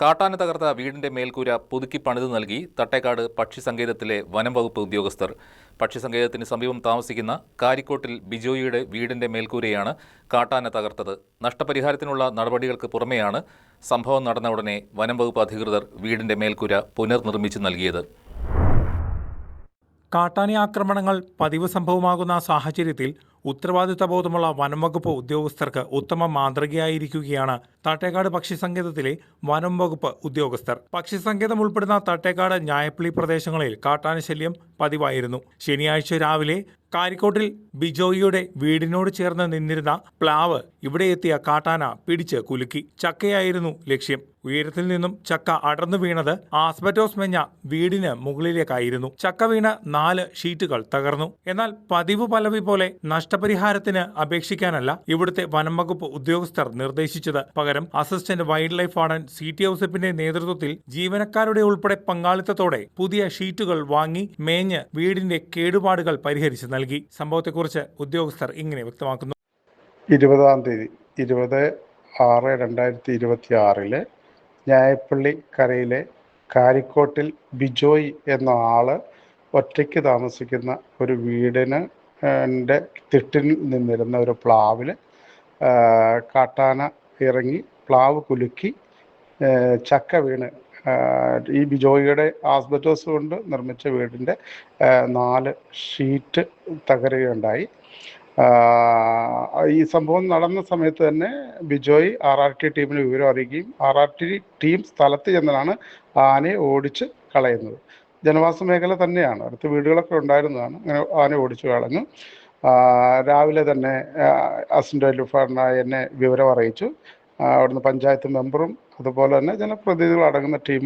കാട്ടാന തകർത്ത വീടിന്റെ മേൽക്കൂര പുതുക്കി പണിത് നൽകി തട്ടേക്കാട് പക്ഷിസങ്കേതത്തിലെ വനം വകുപ്പ് ഉദ്യോഗസ്ഥർ. പക്ഷിസങ്കേതത്തിന് സമീപം താമസിക്കുന്ന കാരിക്കോട്ടിൽ ബിജോയിയുടെ വീടിന്റെ മേൽക്കൂരയാണ് കാട്ടാന തകർത്തത്. നഷ്ടപരിഹാരത്തിനുള്ള നടപടികൾക്ക് പുറമെയാണ് സംഭവം നടന്ന ഉടനെ വനം വകുപ്പ് അധികൃതർ വീടിന്റെ മേൽക്കൂര പുനർനിർമ്മിച്ചു നൽകിയത്. കാട്ടാന ആക്രമണങ്ങൾ പതിവ് സംഭവമാകുന്ന സാഹചര്യത്തിൽ ഉത്തരവാദിത്തബോധമുള്ള വനംവകുപ്പ് ഉദ്യോഗസ്ഥർക്ക് ഉത്തമ മാതൃകയായിരിക്കുകയാണ് തട്ടേക്കാട് പക്ഷിസങ്കേതത്തിലെ വനം വകുപ്പ് ഉദ്യോഗസ്ഥർ. പക്ഷിസങ്കേതം ഉൾപ്പെടുന്ന തട്ടേക്കാട് ഞായപ്പള്ളി പ്രദേശങ്ങളിൽ കാട്ടാന ശല്യം പതിവായിരുന്നു. ശനിയാഴ്ച രാവിലെ കാരിക്കോട്ടിൽ ബിജോയിയുടെ വീടിനോട് ചേർന്ന് നിന്നിരുന്ന പ്ലാവ് ഇവിടെ എത്തിയ കാട്ടാന പിടിച്ച് കുലുക്കി. ചക്കയായിരുന്നു ലക്ഷ്യം. ഉയരത്തിൽ നിന്നും ചക്ക അടർന്നു വീണത് ആസ്ബറ്റോസ് മെഞ്ഞ വീടിന് മുകളിലേക്കായിരുന്നു. ചക്ക വീണ് 4 ഷീറ്റുകൾ തകർന്നു. എന്നാൽ പതിവ് പലവി പോലെ നഷ്ടപരിഹാരത്തിന് അപേക്ഷിക്കാനല്ല ഇവിടുത്തെ വനം വകുപ്പ് ഉദ്യോഗസ്ഥർ നിർദ്ദേശിച്ചത്. പകരം assistant wild life warden CT ഔസേപ്പിന്റെ നേതൃത്വത്തിൽ ജീവനക്കാരുടെ ഉൾപ്പെടെ പങ്കാളിത്തത്തോടെ പുതിയ ഷീറ്റുകൾ വാങ്ങി മേഞ്ഞ് വീടിന്റെ കേടുപാടുകൾ പരിഹരിച്ചു നൽകി. സംഭവത്തെക്കുറിച്ച് ഉദ്യോഗസ്ഥർ ഇങ്ങനെ വ്യക്തമാക്കുന്നു. 20-ാം തീയതി 20/6/2026 ഞായപ്പള്ളി കരയിലെ കാരിക്കോട്ടിൽ ബിജോയ് എന്ന ആള് ഒറ്റയ്ക്ക് താമസിക്കുന്ന ഒരു വീടിന് തിട്ടിൽ നിന്നിരുന്ന ഒരു പ്ലാവിൽ കാട്ടാന ഇറങ്ങി പ്ലാവ് കുലുക്കി ചക്ക വീണ് ഈ ബിജോയിയുടെ ആസ്ബറ്റോസ് കൊണ്ട് നിർമ്മിച്ച വീടിൻ്റെ 4 ഷീറ്റ് തകരുകയുണ്ടായി. ഈ സംഭവം നടന്ന സമയത്ത് തന്നെ ബിജോയ് RRT ടീമിന് വിവരം അറിയിക്കുകയും RRT ടീം സ്ഥലത്ത് ചെന്നാണ് ആനയെ ഓടിച്ച് കളയുന്നത്. ജനവാസ മേഖല തന്നെയാണ്, അടുത്ത വീടുകളൊക്കെ ഉണ്ടായിരുന്നതാണ്. അങ്ങനെ ആന ഓടിച്ചു കളഞ്ഞു. രാവിലെ തന്നെ അസിസ്റ്റന്റ് വൈൽഡ് ലൈഫ് വാർഡനായ എന്നെ വിവരം അറിയിച്ചു. അവിടുന്ന് പഞ്ചായത്ത് മെമ്പറും അതുപോലെ തന്നെ ജനപ്രതിനിധികൾ അടങ്ങുന്ന ടീം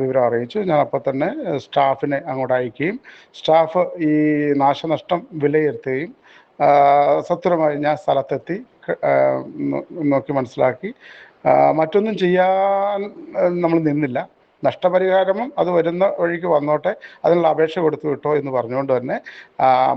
വിവരം അറിയിച്ചു. ഞാൻ അപ്പോൾ തന്നെ സ്റ്റാഫിനെ അങ്ങോട്ട് അയക്കുകയും സ്റ്റാഫ് ഈ നാശനഷ്ടം വിലയിരുത്തുകയും സത്വരമായി ഞാൻ സ്ഥലത്തെത്തി നോക്കി മനസ്സിലാക്കി. മറ്റൊന്നും ചെയ്യാൻ നമ്മൾ നിന്നില്ല. നഷ്ടപരിഹാരവും അത് വരുന്ന വഴിക്ക് വന്നോട്ടെ, അതിനുള്ള അപേക്ഷ കൊടുത്തു വിട്ടോ എന്ന് പറഞ്ഞുകൊണ്ട് തന്നെ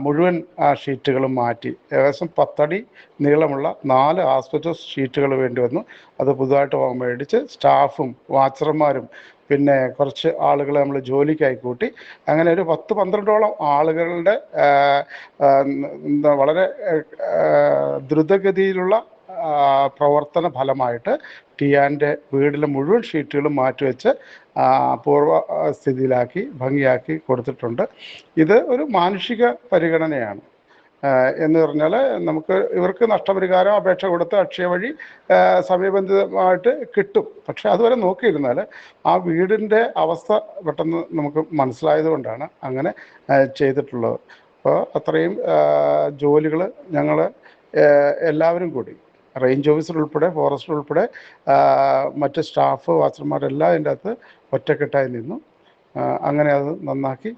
മുഴുവൻ ഷീറ്റുകളും മാറ്റി. ഏകദേശം 10 അടി നീളമുള്ള 4 ആസ്ബറ്റോസ് ഷീറ്റുകൾ വേണ്ടി വന്നു. അത് പുതുതായിട്ട് മേടിച്ച് സ്റ്റാഫും വാച്ചർമാരും പിന്നെ കുറച്ച് ആളുകളെ നമ്മൾ ജോലിക്കായി കൂട്ടി. അങ്ങനെ ഒരു 10-12ഓളം ആളുകളുടെ വളരെ ദ്രുതഗതിയിലുള്ള പ്രവർത്തന ഫലമായിട്ട് ടിയാൻ്റെ വീടിലെ മുഴുവൻ ഷീറ്റുകളും മാറ്റിവെച്ച് പൂർവ്വ സ്ഥിതിയിലാക്കി ഭംഗിയാക്കി കൊടുത്തിട്ടുണ്ട്. ഇത് ഒരു മാനുഷിക പരിഗണനയാണ്. എന്ന് പറഞ്ഞാൽ നമുക്ക് ഇവർക്ക് നഷ്ടപരിഹാരം അപേക്ഷ കൊടുത്ത് അക്ഷയ വഴി സമയബന്ധിതമായിട്ട് കിട്ടും. പക്ഷെ അതുവരെ നോക്കിയിരുന്നാൽ ആ വീടിൻ്റെ അവസ്ഥ പെട്ടെന്ന് നമുക്ക് മനസ്സിലായത് കൊണ്ടാണ് അങ്ങനെ ചെയ്തിട്ടുള്ളത്. അപ്പോൾ അത്രയും ജോലികൾ ഞങ്ങൾ എല്ലാവരും കൂടി, റേഞ്ച് ഓഫീസർ ഉൾപ്പെടെ ഫോറസ്റ്റർ ഉൾപ്പെടെ മറ്റ് സ്റ്റാഫ് വാച്ചർമാരെല്ലാം അതിൻ്റെ അകത്ത് ഒറ്റക്കെട്ടായി നിന്നു. അങ്ങനെ അത് നന്നാക്കി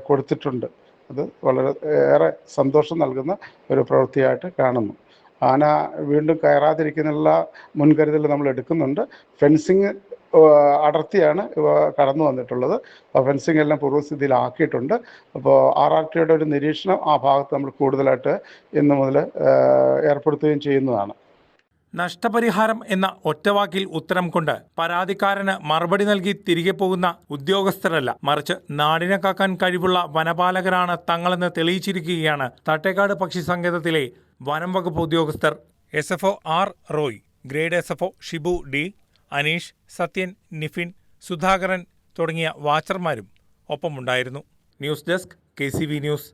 കൊടുത്തിട്ടുണ്ട്. അത് വളരെ ഏറെ സന്തോഷം നൽകുന്ന ഒരു പ്രവൃത്തിയായിട്ട് കാണുന്നു. ആന വീണ്ടും കയറാതിരിക്കാനുള്ള മുൻകരുതൽ നമ്മൾ എടുക്കുന്നുണ്ട്. ഫെൻസിങ് അടർത്തിയാണ് ഇവ കടന്നു വന്നിട്ടുള്ളത്. അപ്പോൾ ഫെൻസിങ് എല്ലാം പൂർവ്വസ്ഥിതിയിലാക്കിയിട്ടുണ്ട്. അപ്പോൾ RRTയുടെ ഒരു നിരീക്ഷണം ആ ഭാഗത്ത് നമ്മൾ കൂടുതലായിട്ട് ഇന്ന് മുതൽ ഏർപ്പെടുത്തുകയും ചെയ്യുന്നതാണ്. നഷ്ടപരിഹാരം എന്ന ഒറ്റവാക്കിൽ ഉത്തരം കൊണ്ട് പരാതിക്കാരന് മറുപടി നൽകി തിരികെ പോകുന്ന ഉദ്യോഗസ്ഥരല്ല, മറിച്ച് നാടിനെ കാക്കാൻ കഴിവുള്ള വനപാലകരാണ് തങ്ങളെന്ന് തെളിയിച്ചിരിക്കുകയാണ് തട്ടേക്കാട് പക്ഷിസങ്കേതത്തിലെ വനം വകുപ്പ് ഉദ്യോഗസ്ഥർ. SFO R. Roy, grade SFO Shibu D, Aneesh, Sathyan, Nifin, Sudhakaran തുടങ്ങിയ വാച്ചർമാരും ഒപ്പമുണ്ടായിരുന്നു. News desk KCV news.